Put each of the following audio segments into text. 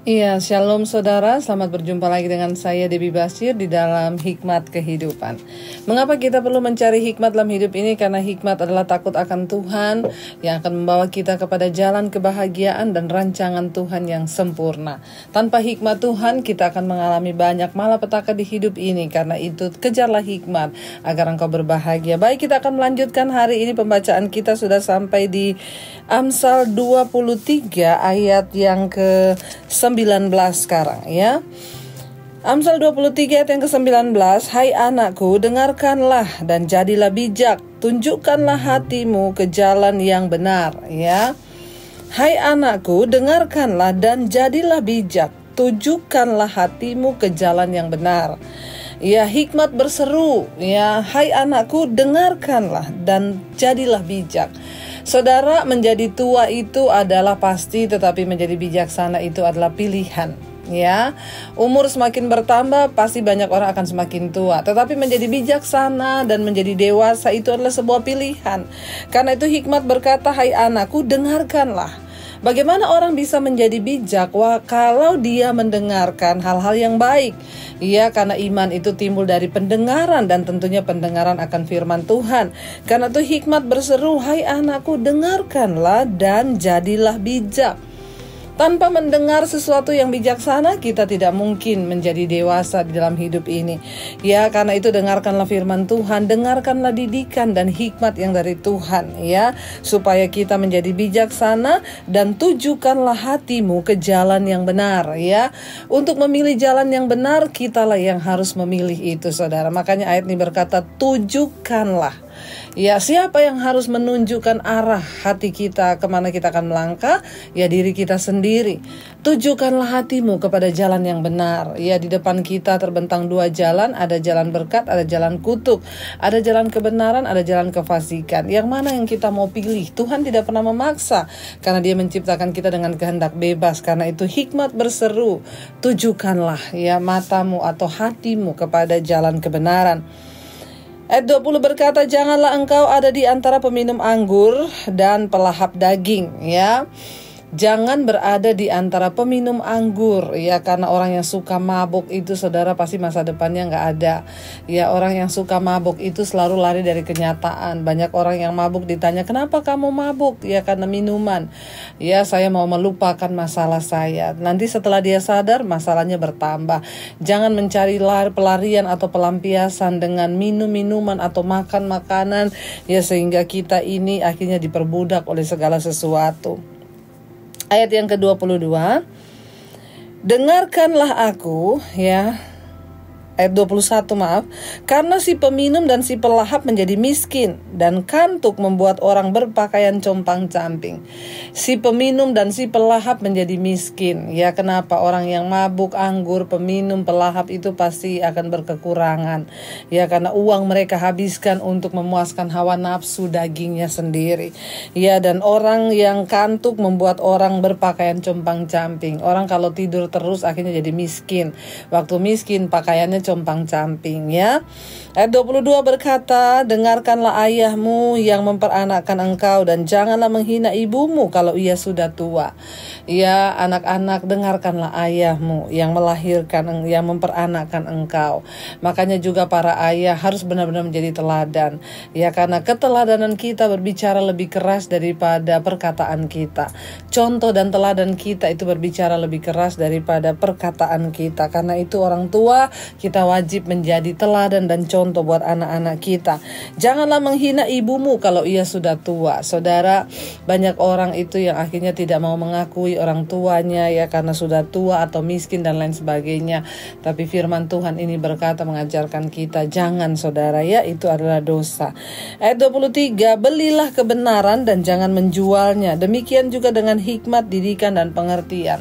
Iya, shalom saudara, selamat berjumpa lagi dengan saya Debbie Basir di dalam Hikmat Kehidupan. Mengapa kita perlu mencari hikmat dalam hidup ini? Karena hikmat adalah takut akan Tuhan yang akan membawa kita kepada jalan kebahagiaan dan rancangan Tuhan yang sempurna. Tanpa hikmat Tuhan, kita akan mengalami banyak malapetaka di hidup ini. Karena itu, kejarlah hikmat agar engkau berbahagia. Baik, kita akan melanjutkan hari ini pembacaan kita sudah sampai di Amsal 23 ayat yang ke-19 sekarang ya. Amsal 23 ayat yang ke-19, hai anakku, dengarkanlah dan jadilah bijak, tunjukkanlah hatimu ke jalan yang benar ya. Hai anakku, dengarkanlah dan jadilah bijak, tunjukkanlah hatimu ke jalan yang benar. Ya, hikmat berseru ya, hai anakku, dengarkanlah dan jadilah bijak. Saudara, menjadi tua itu adalah pasti, tetapi menjadi bijaksana itu adalah pilihan. Ya, umur semakin bertambah, pasti banyak orang akan semakin tua. Tetapi menjadi bijaksana dan menjadi dewasa itu adalah sebuah pilihan. Karena itu hikmat berkata, hai anakku, dengarkanlah. Bagaimana orang bisa menjadi bijak? Kalau dia mendengarkan hal-hal yang baik. Ya, karena iman itu timbul dari pendengaran, dan tentunya pendengaran akan firman Tuhan. Karena itu hikmat berseru, hai anakku, dengarkanlah dan jadilah bijak. Tanpa mendengar sesuatu yang bijaksana, kita tidak mungkin menjadi dewasa di dalam hidup ini. Ya, karena itu dengarkanlah firman Tuhan, dengarkanlah didikan dan hikmat yang dari Tuhan ya, supaya kita menjadi bijaksana, dan tujukanlah hatimu ke jalan yang benar ya. Untuk memilih jalan yang benar, kitalah yang harus memilih itu, saudara. Makanya ayat ini berkata, tujukanlah. Ya, siapa yang harus menunjukkan arah hati kita kemana kita akan melangkah? Ya, diri kita sendiri. Tujukanlah hatimu kepada jalan yang benar. Ya, di depan kita terbentang dua jalan, ada jalan berkat, ada jalan kutuk, ada jalan kebenaran, ada jalan kefasikan. Yang mana yang kita mau pilih? Tuhan tidak pernah memaksa, karena Dia menciptakan kita dengan kehendak bebas. Karena itu hikmat berseru, tujukanlah ya matamu atau hatimu kepada jalan kebenaran. Ayat 20 berkata, janganlah engkau ada di antara peminum anggur dan pelahap daging ya. Jangan berada di antara peminum anggur ya, karena orang yang suka mabuk itu, saudara, pasti masa depannya nggak ada. Ya, orang yang suka mabuk itu selalu lari dari kenyataan. Banyak orang yang mabuk ditanya, kenapa kamu mabuk? Ya, karena minuman. Ya, saya mau melupakan masalah saya. Nanti setelah dia sadar, masalahnya bertambah. Jangan mencari pelarian atau pelampiasan dengan minum minuman atau makan makanan ya, sehingga kita ini akhirnya diperbudak oleh segala sesuatu. Ayat yang ke-22, dengarkanlah aku ya. Ayat 21 karena si peminum dan si pelahap menjadi miskin, dan kantuk membuat orang berpakaian compang-camping. Si peminum dan si pelahap menjadi miskin. Ya, kenapa? Orang yang mabuk anggur, peminum, pelahap itu pasti akan berkekurangan. Ya, karena uang mereka habiskan untuk memuaskan hawa nafsu dagingnya sendiri. Ya, dan orang yang kantuk membuat orang berpakaian compang-camping. Orang kalau tidur terus akhirnya jadi miskin. Waktu miskin pakaiannya compang-camping ya. Ayat 22 berkata, dengarkanlah ayahmu yang memperanakkan engkau, dan janganlah menghina ibumu kalau ia sudah tua. Ya, anak-anak, dengarkanlah ayahmu yang melahirkan, yang memperanakkan engkau. Makanya juga para ayah harus benar-benar menjadi teladan. Ya, karena keteladanan kita berbicara lebih keras daripada perkataan kita. Contoh dan teladan kita itu berbicara lebih keras daripada perkataan kita. Karena itu orang tua, kita wajib menjadi teladan dan contoh buat anak-anak kita. Janganlah menghina ibumu kalau ia sudah tua. Saudara, banyak orang itu yang akhirnya tidak mau mengakui orang tuanya ya, karena sudah tua atau miskin dan lain sebagainya. Tapi firman Tuhan ini berkata, mengajarkan kita, jangan, saudara ya, itu adalah dosa. Ayat 23, belilah kebenaran dan jangan menjualnya. Demikian juga dengan hikmat, didikan dan pengertian.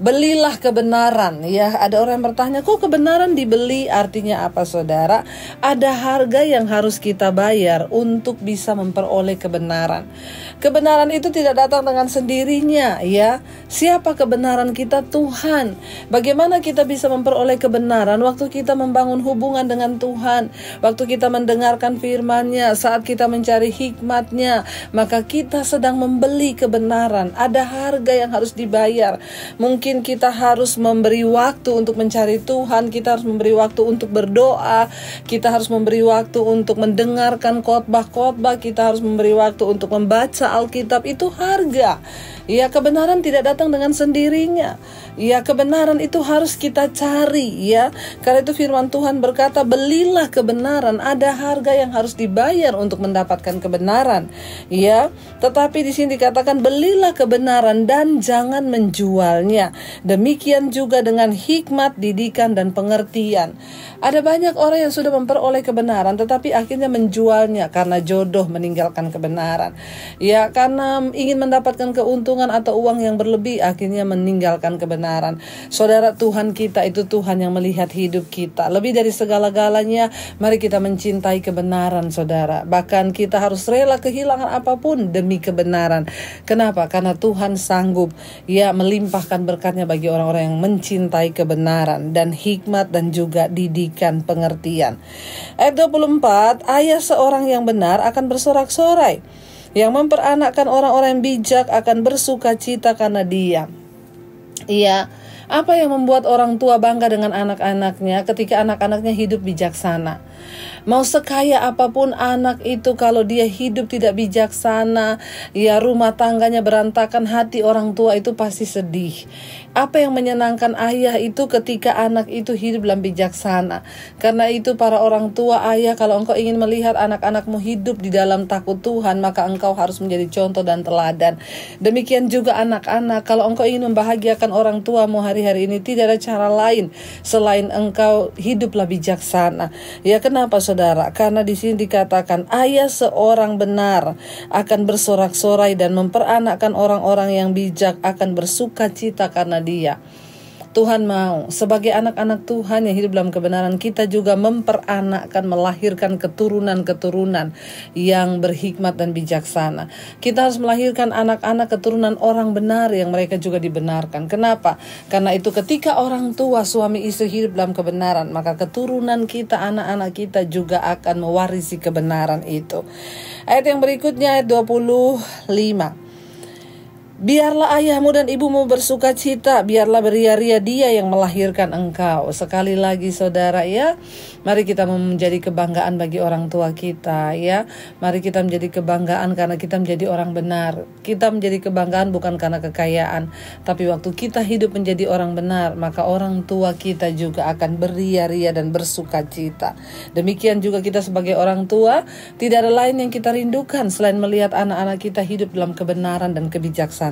Belilah kebenaran ya. Ada orang yang bertanya, kok kebenaran dibeli? Artinya apa, saudara? Ada harga yang harus kita bayar untuk bisa memperoleh kebenaran. Kebenaran itu tidak datang dengan sendirinya ya. Siapa kebenaran kita? Tuhan. Bagaimana kita bisa memperoleh kebenaran? Waktu kita membangun hubungan dengan Tuhan, waktu kita mendengarkan firman-Nya, saat kita mencari hikmat-Nya, maka kita sedang membeli kebenaran. Ada harga yang harus dibayar. Mungkin mungkin kita harus memberi waktu untuk mencari Tuhan, kita harus memberi waktu untuk berdoa, kita harus memberi waktu untuk mendengarkan khotbah-khotbah, kita harus memberi waktu untuk membaca Alkitab. Itu harga. Ya, kebenaran tidak datang dengan sendirinya. Ya, kebenaran itu harus kita cari, ya. Karena itu firman Tuhan berkata, belilah kebenaran. Ada harga yang harus dibayar untuk mendapatkan kebenaran. Ya, tetapi di sini dikatakan belilah kebenaran dan jangan menjualnya. Demikian juga dengan hikmat, didikan, dan pengertian. Ada banyak orang yang sudah memperoleh kebenaran tetapi akhirnya menjualnya karena jodoh meninggalkan kebenaran. Ya, karena ingin mendapatkan keuntungan atau uang yang berlebih akhirnya meninggalkan kebenaran. Saudara, Tuhan kita itu Tuhan yang melihat hidup kita. Lebih dari segala-galanya, mari kita mencintai kebenaran, saudara. Bahkan kita harus rela kehilangan apapun demi kebenaran. Kenapa? Karena Tuhan sanggup ya melimpahkan berkatnya bagi orang-orang yang mencintai kebenaran dan hikmat dan juga didikan pengertian. Ayat 24, ayah seorang yang benar akan bersorak-sorai, yang memperanakkan orang-orang yang bijak akan bersuka cita karena dia. Iya, apa yang membuat orang tua bangga dengan anak-anaknya ketika anak-anaknya hidup bijaksana? Mau sekaya apapun anak itu, kalau dia hidup tidak bijaksana, ya rumah tangganya berantakan, hati orang tua itu pasti sedih. Apa yang menyenangkan ayah itu ketika anak itu hidup dalam bijaksana. Karena itu para orang tua, ayah, kalau engkau ingin melihat anak-anakmu hidup di dalam takut Tuhan, maka engkau harus menjadi contoh dan teladan. Demikian juga anak-anak, kalau engkau ingin membahagiakan orang tuamu hari-hari ini, tidak ada cara lain selain engkau hiduplah bijaksana. Ya, kenapa saudara? Karena di sini dikatakan ayah seorang benar akan bersorak-sorai dan memperanakkan orang-orang yang bijak akan bersuka cita karena dia. Tuhan mau sebagai anak-anak Tuhan yang hidup dalam kebenaran, kita juga memperanakkan, melahirkan keturunan-keturunan yang berhikmat dan bijaksana. Kita harus melahirkan anak-anak keturunan orang benar yang mereka juga dibenarkan. Kenapa? Karena itu ketika orang tua suami istri hidup dalam kebenaran, maka keturunan kita, anak-anak kita juga akan mewarisi kebenaran itu. Ayat yang berikutnya, ayat 25. Biarlah ayahmu dan ibumu bersuka cita, biarlah beria-ria dia yang melahirkan engkau. Sekali lagi saudara ya, mari kita menjadi kebanggaan bagi orang tua kita ya. Mari kita menjadi kebanggaan karena kita menjadi orang benar. Kita menjadi kebanggaan bukan karena kekayaan, tapi waktu kita hidup menjadi orang benar, maka orang tua kita juga akan beria-ria dan bersuka cita. Demikian juga kita sebagai orang tua, tidak ada lain yang kita rindukan selain melihat anak-anak kita hidup dalam kebenaran dan kebijaksanaan.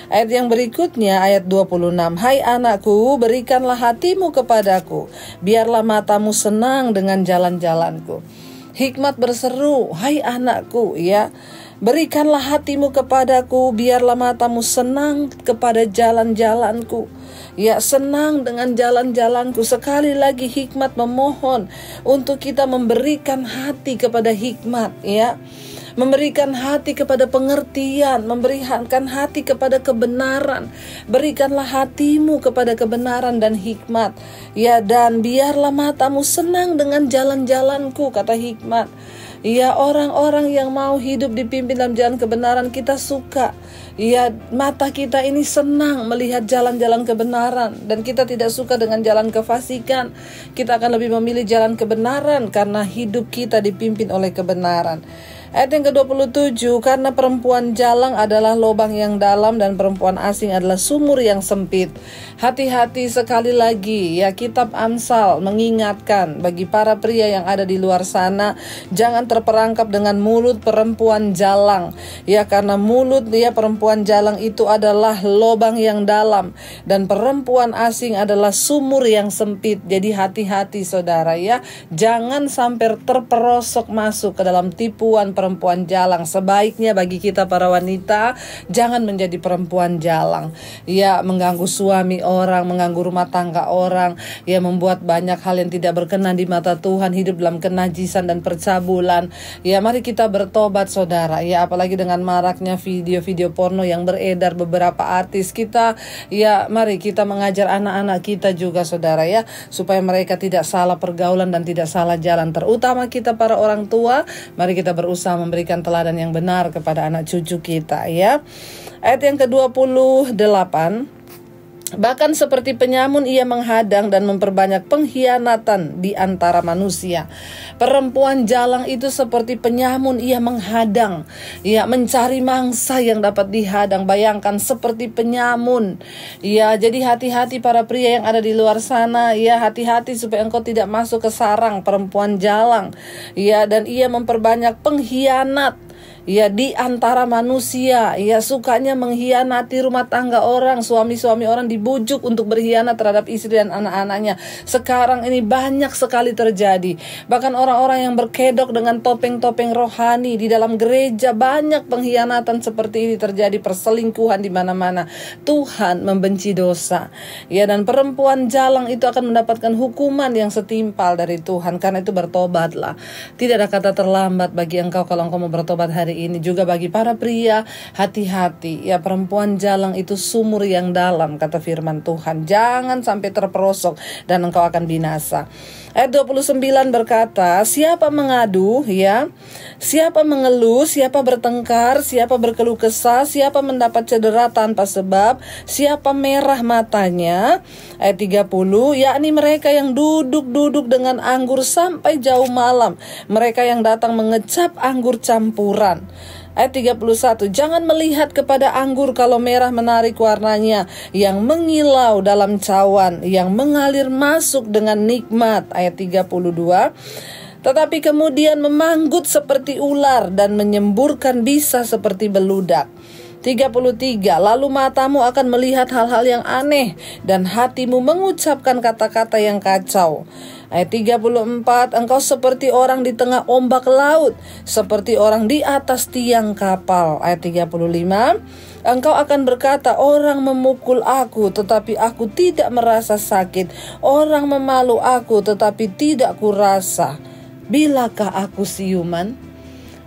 Ayat yang berikutnya, ayat 26. Hai anakku, berikanlah hatimu kepadaku, biarlah matamu senang dengan jalan-jalanku. Hikmat berseru, hai anakku ya, berikanlah hatimu kepadaku, biarlah matamu senang kepada jalan-jalanku. Ya, senang dengan jalan-jalanku. Sekali lagi hikmat memohon untuk kita memberikan hati kepada hikmat ya. Memberikan hati kepada pengertian, memberikan hati kepada kebenaran. Berikanlah hatimu kepada kebenaran dan hikmat. Ya, dan biarlah matamu senang dengan jalan-jalanku, kata hikmat. Ya, orang-orang yang mau hidup dipimpin dalam jalan kebenaran kita suka. Ya, mata kita ini senang melihat jalan-jalan kebenaran. Dan kita tidak suka dengan jalan kefasikan. Kita akan lebih memilih jalan kebenaran karena hidup kita dipimpin oleh kebenaran. Ayat yang ke-27, karena perempuan jalang adalah lubang yang dalam dan perempuan asing adalah sumur yang sempit. Hati-hati sekali lagi ya, kitab Amsal mengingatkan bagi para pria yang ada di luar sana, jangan terperangkap dengan mulut perempuan jalang. Ya, karena mulut dia perempuan jalang itu adalah lubang yang dalam dan perempuan asing adalah sumur yang sempit. Jadi hati-hati saudara ya, jangan sampai terperosok masuk ke dalam tipuan perempuan jalang. Sebaiknya bagi kita para wanita, jangan menjadi perempuan jalang. Ya, mengganggu suami orang, mengganggu rumah tangga orang, ya membuat banyak hal yang tidak berkenan di mata Tuhan, hidup dalam kenajisan dan percabulan. Ya, mari kita bertobat saudara. Ya, apalagi dengan maraknya video-video porno yang beredar beberapa artis kita. Ya, mari kita mengajar anak-anak kita juga saudara ya, supaya mereka tidak salah pergaulan dan tidak salah jalan. Terutama kita para orang tua, mari kita berusaha memberikan teladan yang benar kepada anak cucu kita ya. Ayat yang ke-28, Bahkan seperti penyamun ia menghadang dan memperbanyak pengkhianatan di antara manusia. Perempuan jalang itu seperti penyamun, ia menghadang, ia mencari mangsa yang dapat dihadang. Bayangkan seperti penyamun. Ya, jadi hati-hati para pria yang ada di luar sana. Ya, hati-hati supaya engkau tidak masuk ke sarang perempuan jalang. Ya, dan ia memperbanyak pengkhianat. Ya, di antara manusia. Ya, sukanya mengkhianati rumah tangga orang. Suami-suami orang dibujuk untuk berkhianat terhadap istri dan anak-anaknya. Sekarang ini banyak sekali terjadi. Bahkan orang-orang yang berkedok dengan topeng-topeng rohani di dalam gereja, banyak pengkhianatan seperti ini terjadi, perselingkuhan di mana-mana. Tuhan membenci dosa. Ya, dan perempuan jalang itu akan mendapatkan hukuman yang setimpal dari Tuhan. Karena itu bertobatlah. Tidak ada kata terlambat bagi engkau kalau engkau mau bertobat hari ini. Juga bagi para pria, hati-hati. Ya, perempuan jalang itu sumur yang dalam, kata firman Tuhan. Jangan sampai terperosok dan engkau akan binasa. Ayat 29 berkata, siapa mengadu, ya, siapa mengeluh, siapa bertengkar, siapa berkeluh kesah, siapa mendapat cedera tanpa sebab, siapa merah matanya. Ayat 30, yakni mereka yang duduk-duduk dengan anggur sampai jauh malam, mereka yang datang mengecap anggur campuran. Ayat 31, jangan melihat kepada anggur kalau merah menarik warnanya, yang mengilau dalam cawan, yang mengalir masuk dengan nikmat. Ayat 32, tetapi kemudian memanggut seperti ular dan menyemburkan bisa seperti beludak. 33, lalu matamu akan melihat hal-hal yang aneh dan hatimu mengucapkan kata-kata yang kacau. Ayat 34, engkau seperti orang di tengah ombak laut, seperti orang di atas tiang kapal. Ayat 35, engkau akan berkata, orang memukul aku tetapi aku tidak merasa sakit, orang memalu aku tetapi tidak kurasa. Bilakah aku siuman?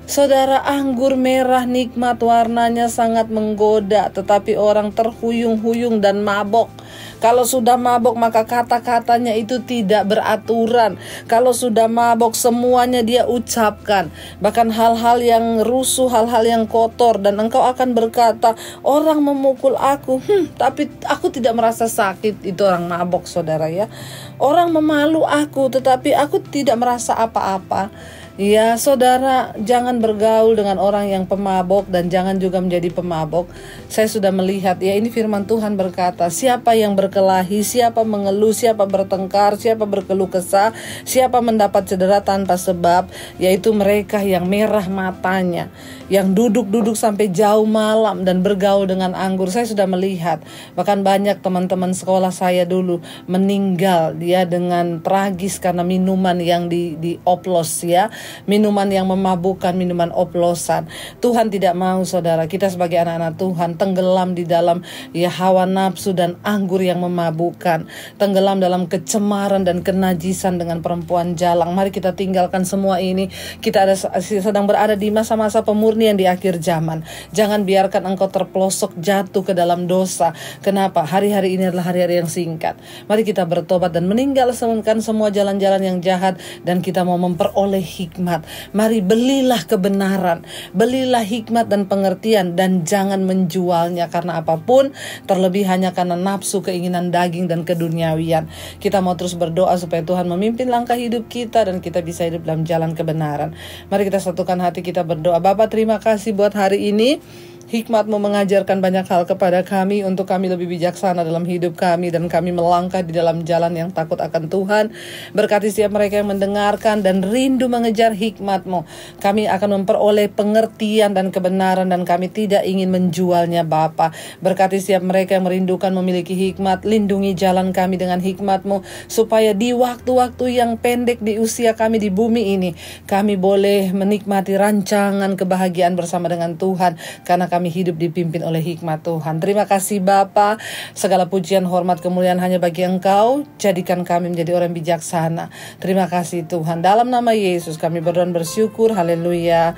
Saudara, anggur merah nikmat, warnanya sangat menggoda, tetapi orang terhuyung-huyung dan mabok. Kalau sudah mabok maka kata-katanya itu tidak beraturan. Kalau sudah mabok semuanya dia ucapkan, bahkan hal-hal yang rusuh, hal-hal yang kotor. Dan engkau akan berkata, orang memukul aku, tapi aku tidak merasa sakit. Itu orang mabok, saudara, ya. Orang memalu aku tetapi aku tidak merasa apa-apa. Ya, saudara, jangan bergaul dengan orang yang pemabok dan jangan juga menjadi pemabok. Saya sudah melihat, ya, ini firman Tuhan berkata, siapa yang berkelahi, siapa mengeluh, siapa bertengkar, siapa berkeluh kesah, siapa mendapat cedera tanpa sebab, yaitu mereka yang merah matanya, yang duduk-duduk sampai jauh malam dan bergaul dengan anggur. Saya sudah melihat, bahkan banyak teman-teman sekolah saya dulu meninggal dia dengan tragis karena minuman yang dioplos, ya. Minuman yang memabukkan, minuman oplosan. Tuhan tidak mau, saudara, kita sebagai anak-anak Tuhan tenggelam di dalam, ya, hawa nafsu dan anggur yang memabukkan, tenggelam dalam kecemaran dan kenajisan dengan perempuan jalang. Mari kita tinggalkan semua ini. Kita sedang berada di masa-masa pemurnian di akhir zaman. Jangan biarkan engkau terpelosok jatuh ke dalam dosa. Kenapa? Hari-hari ini adalah hari-hari yang singkat. Mari kita bertobat dan meninggalkan semua jalan-jalan yang jahat, dan kita mau memperoleh hikmat. Mari belilah kebenaran, belilah hikmat dan pengertian, dan jangan menjualnya karena apapun, terlebih hanya karena nafsu, keinginan daging dan keduniawian. Kita mau terus berdoa supaya Tuhan memimpin langkah hidup kita dan kita bisa hidup dalam jalan kebenaran. Mari kita satukan hati, kita berdoa. Bapa, terima kasih buat hari ini. Hikmat-Mu mengajarkan banyak hal kepada kami untuk kami lebih bijaksana dalam hidup kami, dan kami melangkah di dalam jalan yang takut akan Tuhan. Berkati setiap mereka yang mendengarkan dan rindu mengejar hikmat-Mu. Kami akan memperoleh pengertian dan kebenaran, dan kami tidak ingin menjualnya, Bapa. Berkati setiap mereka yang merindukan memiliki hikmat. Lindungi jalan kami dengan hikmat-Mu, supaya di waktu-waktu yang pendek di usia kami di bumi ini, kami boleh menikmati rancangan kebahagiaan bersama dengan Tuhan, karena kami hidup dipimpin oleh hikmat Tuhan. Terima kasih Bapa. Segala pujian, hormat, kemuliaan hanya bagi Engkau. Jadikan kami menjadi orang bijaksana. Terima kasih Tuhan. Dalam nama Yesus kami berdoa bersyukur. Haleluya.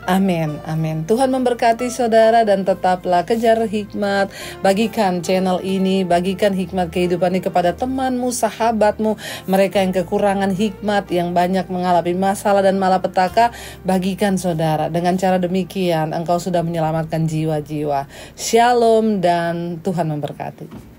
Amin, amin. Tuhan memberkati saudara, dan tetaplah kejar hikmat. Bagikan channel ini, bagikan hikmat kehidupan ini kepada temanmu, sahabatmu, mereka yang kekurangan hikmat, yang banyak mengalami masalah dan malapetaka. Bagikan saudara. Dengan cara demikian engkau sudah menyelamatkan jiwa-jiwa. Shalom dan Tuhan memberkati.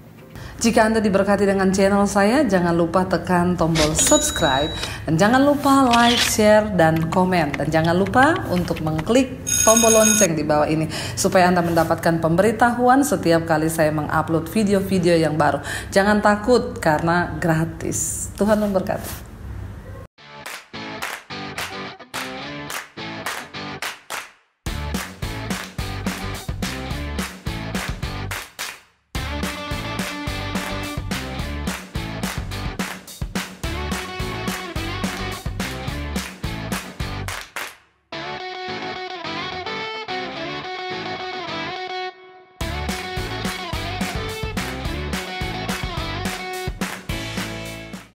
Jika Anda diberkati dengan channel saya, jangan lupa tekan tombol subscribe. Dan jangan lupa like, share, dan komen. Dan jangan lupa untuk mengklik tombol lonceng di bawah ini, supaya Anda mendapatkan pemberitahuan setiap kali saya mengupload video-video yang baru. Jangan takut karena gratis. Tuhan memberkati.